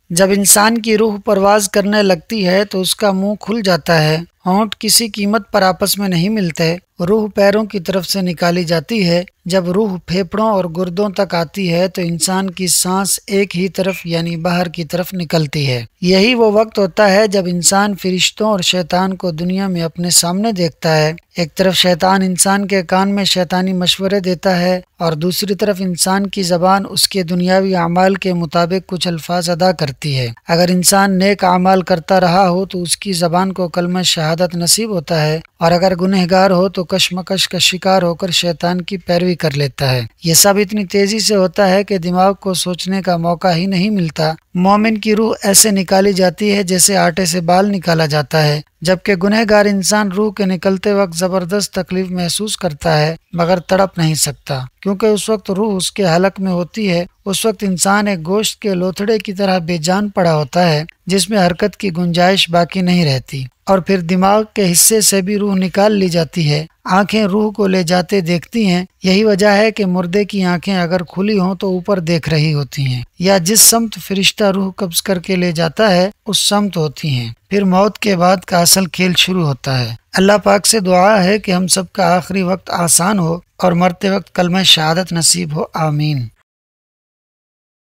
جب انسان کی روح پرواز کرنے لگتی ہے تو اس کا منہ کھل جاتا ہے، ہونٹ کسی قیمت پر آپس میں نہیں ملتے، روح پیروں کی طرف سے نکالی جاتی ہے۔ جب روح پھیپھڑوں اور گردوں تک آتی ہے تو انسان کی سانس ایک ہی طرف یعنی باہر کی طرف نکلتی ہے۔ یہی وہ وقت ہوتا ہے جب انسان فرشتوں اور شیطان کو دنیا میں اپنے سامنے دیکھتا ہے۔ ایک طرف شیطان انسان کے کان میں شیطانی مشورے دیتا ہے اور دوسری طرف انسان کی زبان اس کے دنیاوی اعمال کے مطابق کچھ الفاظ ادا کرتی ہے۔ اگر انسان نیک اعمال کرتا رہا ہو تو اس کی زبان کو کلمہ شہادت نصیب ہوتا ہے، اور اگر گنہگار ہو تو کشمکش کا شکار ہو کر شیطان کی پیروی کر لیتا ہے۔ یہ سب اتنی تیزی سے ہوتا ہے کہ دماغ کو سوچنے کا موقع ہی نہیں ملتا۔ مومن کی روح ایسے نکالی جاتی ہے جیسے آٹے سے بال نکالا جاتا ہے، جبکہ گنہگار انسان روح کے نکلتے وقت زبردست تکلیف محسوس کرتا ہے مگر تڑپ نہیں سکتا، کیونکہ اس وقت روح اس کے حلق میں ہوتی ہے۔ اس وقت انسان ایک گوشت کے لوتھڑے کی طرح بے جان پڑا ہوتا ہے جس میں حرکت کی گنجائش باقی نہیں رہتی، اور پھر دماغ کے حصے سے بھی روح نکال لی جاتی ہے۔ آنکھیں روح کو لے جاتے دیکھتی ہیں، یہی وجہ ہے کہ مردے کی آنکھیں اگر کھلی ہوں تو اوپر دیکھ رہی ہوتی ہیں، یا جس سمت فرشتہ روح قبض کر کے لے جاتا ہے اس سمت ہوتی ہیں۔ پھر موت کے بعد کا اصل کھیل شروع ہوتا ہے۔ اللہ پاک سے دعا ہے کہ ہم سب کا آخری وقت آسان ہو اور مرتے وقت کلمہ شہادت نصیب ہو، آمین۔